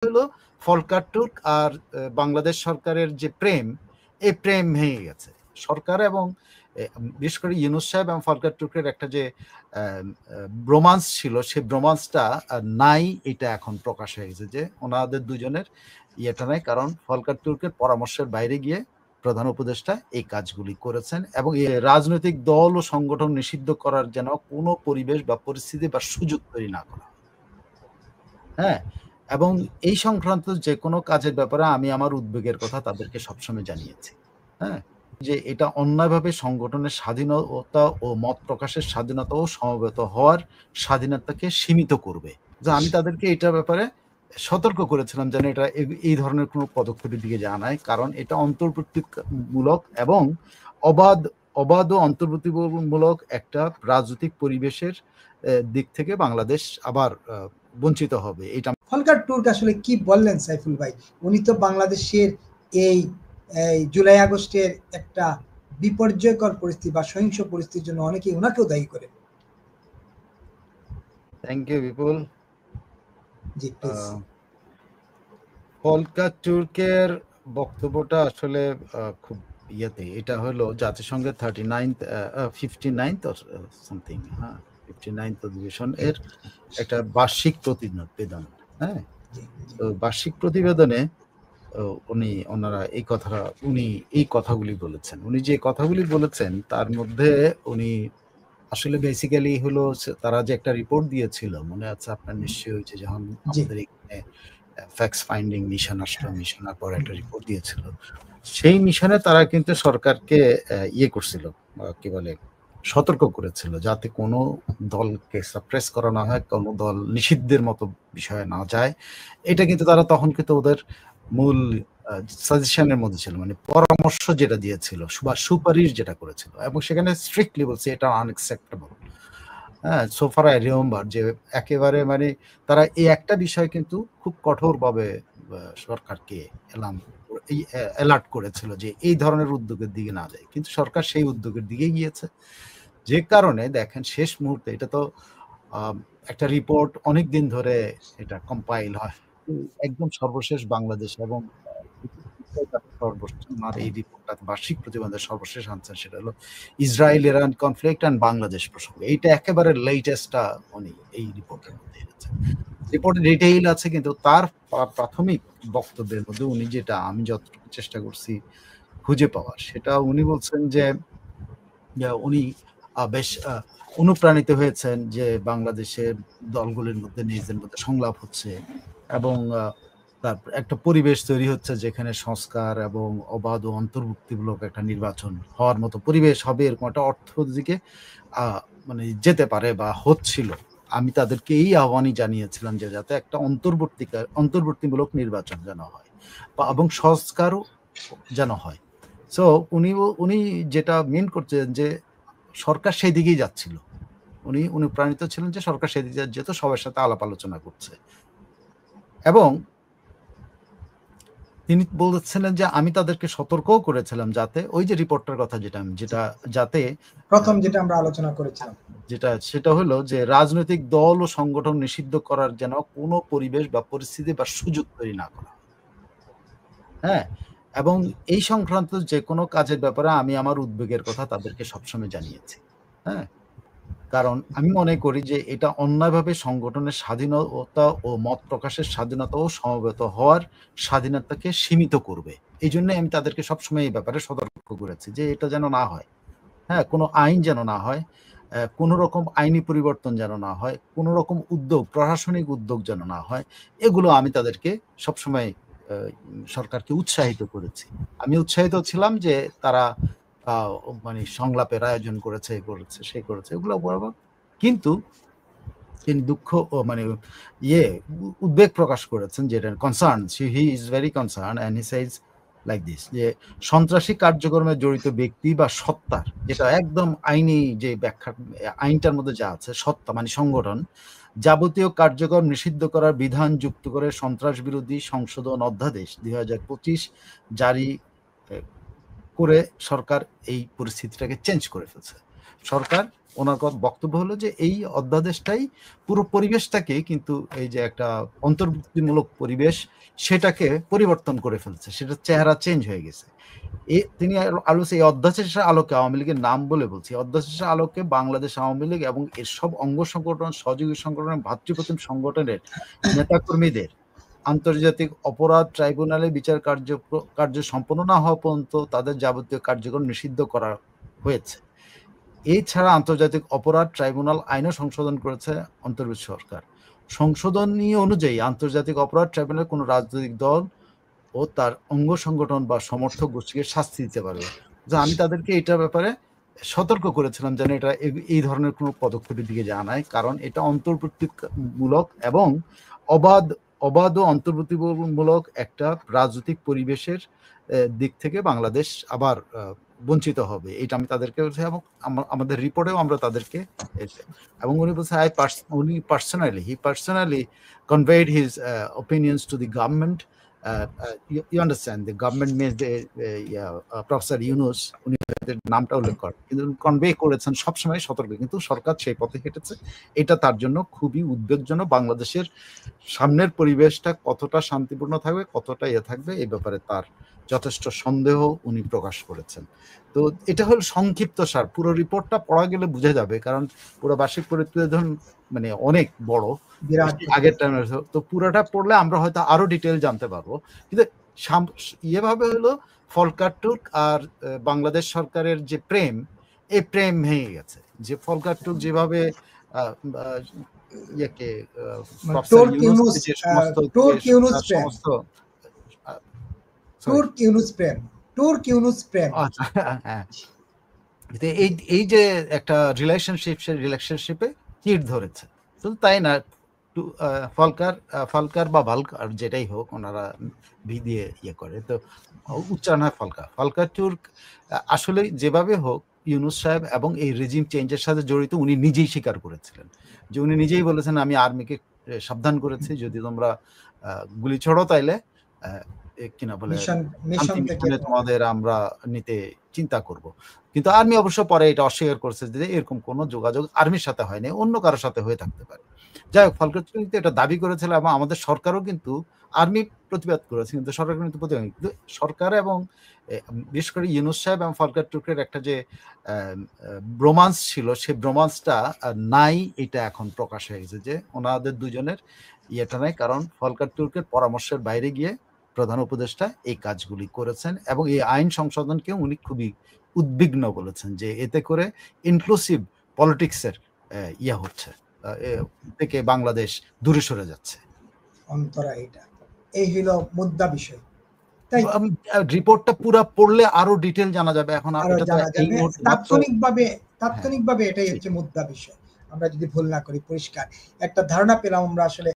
হলো Falkirk Turk আর বাংলাদেশ সরকারের যে প্রেম, এই প্রেম ভেঙে গেছে। সরকার এবং বিশেষ করে ইউনূস সাহেব এবং ফলকার তুর্কের একটা যে ব্রোমান্স ছিল, সেই ব্রোমান্সটা নাই, এটা এখন প্রকাশ হয়ে গেছে যে ওনাদের দুজনের ইয়েটা নাই। কারণ ফলকার তুর্কের পরামর্শের বাইরে গিয়ে প্রধান উপদেষ্টা এই কাজগুলি করেছেন এবং রাজনৈতিক দল ও সংগঠন নিষিদ্ধ করার যেন কোনো পরিবেশ বা পরিস্থিতি বা সুযোগ তৈরি না করা। হ্যাঁ, এবং এই সংক্রান্ত যে কোনো কাজের ব্যাপারে আমি আমার উদ্বেগের কথা তাদেরকে সবসময় জানিয়েছি। হ্যাঁ, যে এটা অন্যায়ভাবে সংগঠনের স্বাধীনতা ও মত প্রকাশের স্বাধীনতা ও সমবেত হওয়ার স্বাধীনতাকে সীমিত করবে। যে আমি তাদেরকে এটার ব্যাপারে সতর্ক করেছিলাম যেন এটা এই ধরনের কোনো পদক্ষেপের দিকে যাওয়া নাই, কারণ এটা অন্তর্বর্তীমূলক এবং অবাধ ও অন্তর্বর্তীমূলক একটা রাজনৈতিক পরিবেশের দিক থেকে বাংলাদেশ আবার বঞ্চিত হবে। এটা ফলকার তুর্ক আসলে কি বললেন সাইফুল ভাই? উনি তো বাংলাদেশের এই জুলাই আগস্টের একটা বিপর্যয়কর পরিস্থিতি বা সহিংস পরিস্থিতির জন্য অনেকেই ওনাকেও দায়ী করে। Thank you Bipul. জি প্লিজ। ফলকার তুর্কের বক্তব্যটা আসলে খুব ইয়েতে, এটা হলো জাতিসংঘের 59th সামথিং, হ্যাঁ, 59th অধিবেশন এর একটা বার্ষিক প্রতিবেদন। হ্যাঁ, তো বার্ষিক প্রতিবেদনে ওনারা উনি এই কথাগুলি বলেছেন। উনি যে কথাগুলি বলেছেন তার মধ্যে উনি আসলে বেসিক্যালি হলো তারা যে একটা রিপোর্ট দিয়েছিল, মনে আছে আপনার নিশ্চয়ই, হয়েছে যখন আমাদের এখানে ফ্যাক্টস ফাইন্ডিং মিশন আসলো, মিশনের পর একটা রিপোর্ট দিয়েছিল। সেই মিশনে তারা কিন্তু সরকারকে ইয়ে করছিল, কি বলে, সতর্ক করেছিল যাতে কোনো দলকে সাপ্রেস করা না হয়, কোনো দল নিষিদ্ধের মতো বিষয়ে না যায়। এটা কিন্তু তারা তখন কিন্তু ওদের মূল সাজেশনের মধ্যে ছিল, মানে পরামর্শ যেটা দিয়েছিল বা সুপারিশ যেটা করেছিল, এবং সেখানে স্ট্রিক্টলি বলছে এটা আনএক্সেপ্টেবল। হ্যাঁ, সোফার আই রিমেম্বার যে একেবারে মানে তারা এই একটা বিষয় কিন্তু খুব কঠোরভাবে সরকারকে অ্যালার্ট করেছিল যে এই ধরনের উদ্যোগের দিকে না যায়, কিন্তু সরকার সেই উদ্যোগের দিকে গিয়েছে। যে কারণে দেখেন শেষ মুহূর্তে এটা তো একটা রিপোর্ট অনেক দিন ধরে এটা কম্পাইল হয়, একদম সর্বশেষ বাংলাদেশ এবং এই রিপোর্টটা বার্ষিক প্রতিবেদনের সর্বশেষ আনছেন, সেটা হলো Israel Iran conflict and Bangladesh প্রসঙ্গ। এইটা একেবারে লেটেস্টটা উনি এই রিপোর্টের মধ্যে এনেছেন। রিপোর্টে ডিটেইল আছে, কিন্তু তার প্রাথমিক বক্তব্যের মধ্যে উনি যেটা আমি যতটুকু চেষ্টা করছি খুঁজে পাওয়ার, সেটা উনি বলছেন যে উনি বেশ অনুপ্রাণিত হয়েছেন যে বাংলাদেশের দলগুলির মধ্যে নিজেদের মধ্যে সংলাপ হচ্ছে এবং তারপর একটা পরিবেশ তৈরি হচ্ছে যেখানে সংস্কার এবং অবাধ ও অন্তর্ভুক্তিমূলক একটা নির্বাচন হওয়ার মতো পরিবেশ হবে, এরকম একটা অর্থ দিকে মানে যেতে পারে বা হচ্ছিল। আমি তাদেরকে এই আহ্বানই জানিয়েছিলাম যে যাতে একটা অন্তর্বর্তীমূলক নির্বাচন যেন হয় এবং সংস্কারও যেন হয়। সো উনি যেটা মেন করছেন যে সরকার সেই দিকেই যাচ্ছিল, উনি অনুপ্রাণিত ছিলেন যে সরকার সেদিকে যেত, সবার সাথে আলাপ আলোচনা করছে, এবং তিনি বলছিলেন যে আমি তাদেরকে সতর্কও করেছিলাম যাতে ওই যে রিপোর্টটার কথা যেটা যাতে প্রথম যেটা আমরা আলোচনা করেছিলাম, সেটা হলো যে রাজনৈতিক দল ও সংগঠন নিষিদ্ধ করার যেন কোনো পরিবেশ বা পরিস্থিতি বা সুযোগ তৈরি না করা। হ্যাঁ, এবং এই সংক্রান্ত যে কোনো কাজের ব্যাপারে আমি আমার উদ্বেগের কথা তাদেরকে সবসময় জানিয়েছি। হ্যাঁ, কারণ আমি মনে করি যে এটা অন্যায়ভাবে সংগঠনের স্বাধীনতা ও মত প্রকাশের স্বাধীনতা ও সমবেত হওয়ার স্বাধীনতাকে সীমিত করবে। এই জন্য আমি তাদেরকে সবসময় এই ব্যাপারে সতর্ক করেছি যে এটা যেন না হয়। হ্যাঁ, কোনো আইন যেন না হয়, কোনো রকম আইনি পরিবর্তন যেন না হয়, কোনো রকম প্রশাসনিক উদ্যোগ যেন না হয়। এগুলো আমি তাদেরকে সবসময় সরকারকে উৎসাহিত করেছি। আমি উৎসাহিত ছিলাম যে তারা মানে সংলাপের আয়োজন করেছে, সে করেছে, এগুলো বরাবর। কিন্তু তিনি মানে উদ্বেগ প্রকাশ করেছেন, যেটা concern, he is very concern and he says like this, যে সন্ত্রাসী কার্যক্রমে জড়িত ব্যক্তি বা সত্তার, যেটা একদম আইনি যে ব্যাখ্যা, আইনটার মধ্যে যা আছে, সত্তা মানে সংগঠন, যাবতীয় কার্যক্রম নিষিদ্ধ করার বিধান যুক্ত করে সন্ত্রাস বিরোধী সংশোধন অধ্যাদেশ 2025 জারি করে সরকার এই পরিস্থিতিটাকে চেঞ্জ করে ফেলছে। সরকার ওনার বক্তব্য হলো যে এই অধ্যাদেশটাই পুরো পরিবেশটাকে কিন্তু এই যে একটা অন্তর্ভুক্তিমূলক পরিবেশ সেটাকে পরিবর্তন করে ফেলছে, সেটা চেহারা চেঞ্জ হয়ে গেছে। তিনি আলোচনা এই অধ্যাদেশের আলোকে, আওয়ামী লীগের নাম বলে বলছি, অধ্যাদেশের আলোকে বাংলাদেশ আওয়ামী লীগ এবং এর সব অঙ্গ সংগঠন, সহযোগী সংগঠন, ভাতৃপ্রতিম সংগঠনের নেতাকর্মীদের আন্তর্জাতিক অপরাধ ট্রাইব্যুনালে বিচার কার্য সম্পন্ন না হওয়া পর্যন্ত তাদের যাবতীয় কার্যক্রম নিষিদ্ধ করা হয়েছে। এছাড়া আন্তর্জাতিক অপরাধ ট্রাইব্যুনাল আইনও সংশোধন করেছে অন্তর্বর্তী সরকার। সংশোধনী অনুযায়ী আন্তর্জাতিক অপরাধ ট্রাইব্যুনালে কোনো রাজনৈতিক দল ও তার অঙ্গ সংগঠন বা সমর্থক গোষ্ঠীকে শাস্তি দিতে পারবে। আমি তাদেরকে এটার ব্যাপারে সতর্ক করেছিলাম যেন এটা এই ধরনের কোনো পদক্ষেপের দিকে যাওয়া নাই, কারণ এটা অন্তর্ভুক্তিমূলক এবং অবাধ ও অন্তর্ভুক্তিমূলক একটা রাজনৈতিক পরিবেশের দিক থেকে বাংলাদেশ আবার বঞ্চিত হবে। এটা আমি তাদেরকে বলছি এবং আমাদের রিপোর্টেও আমরা তাদেরকে, এবং উনি বলছে উনি personally conveyed his opinions to the government. You understand, the government made professor Yunus, উনি নামটা উল্লেখ করেন, কিন্তু কনভে করেছেন সবসময় সতর্ক, কিন্তু সরকার সেই পথে হেঁটেছে। এটা তার জন্য খুবই উদ্বেগজনক। বাংলাদেশের সামনের পরিবেশটা কতটা শান্তিপূর্ণ থাকবে, কতটা থাকবে, এই ব্যাপারে তার যথেষ্ট সন্দেহ উনি প্রকাশ করেছেন। তো এটা হল সংক্ষিপ্ত সার। পুরো রিপোর্টটা পড়া গেলে বুঝে যাবে, কারণ পুরো বার্ষিক প্রতিবেদন মানে অনেক বড়, আগের টাইমের। তো পুরোটা পড়লে আমরা হয়তো আরো ডিটেল জানতে পারবো, কিন্তু ইয়েভাবে হলো ফলকার তুর্ক আর বাংলাদেশ সরকারের যে প্রেম, এই প্রেম ভেঙে গেছে। যে ফলকার তুর্ক যেভাবে এই যে একটা রিলেশনশিপে চিট ধরেছে, শুধু তাই না, ফলকার বা ভালকার যেটাই হোক, ওনারা ভি দিয়ে করে, তো উচ্চারণ হয় ফলকার তুর্ক আসলে যেভাবে হোক ইউনূস সাহেব এবং এই রেজিম চেঞ্জের সাথে জড়িত। উনি নিজেই স্বীকার করেছিলেন, যে উনি নিজেই বলেছেন আমি আর্মিকে সাবধান করেছি, যদি তোমরা গুলি ছোড়ো তাইলে কিনা বলে তোমাদের আমরা নিতে চিন্তা করব। কিন্তু আর্মি অবশ্য পরে এটা অস্বীকার করছে যে এরকম কোনো যোগাযোগ আর্মির সাথে হয়নি, অন্য কারোর সাথে হয়ে থাকতে পারে। যাই হোক, ফলকার তুর্ক এটা দাবি করেছিল এবং আমাদের সরকারও কিন্তু, আর্মি প্রতিবাদ করেছে কিন্তু সরকার কিন্তু প্রতিবাদ, কিন্তু সরকার এবং বিশেষ করে ইউনূস সাহেব এবং ফলকার তুর্কের একটা যে ব্রোমান্স ছিল, সেই ব্রোমান্সটা নাই, এটা এখন প্রকাশ হয়ে গেছে যে ওনাদের দুজনের ইয়েটা নাই, কারণ ফলকার তুর্কের পরামর্শের বাইরে গিয়ে প্রধান উপদেষ্টা এই কাজগুলি করেছেন এবং এই আইন সংশোধনকে উনি খুবই উদ্বিগ্ন বলেছেন, যে এতে করে ইনক্লুসিভ পলিটিক্সের হচ্ছে, থেকে বাংলাদেশ দূরে সরে যাচ্ছে। অন্তরা এটা এই হলো মুদ্রা বিষয়। তাই রিপোর্টটা পুরো পড়লে আরো ডিটেল জানা যাবে। এখন তাৎক্ষণিকভাবে এটাই হচ্ছে মুদ্রা বিষয়। আমরা যদি ভুল না করি, পরিষ্কার একটা ধারণা পেলাম আমরা আসলে।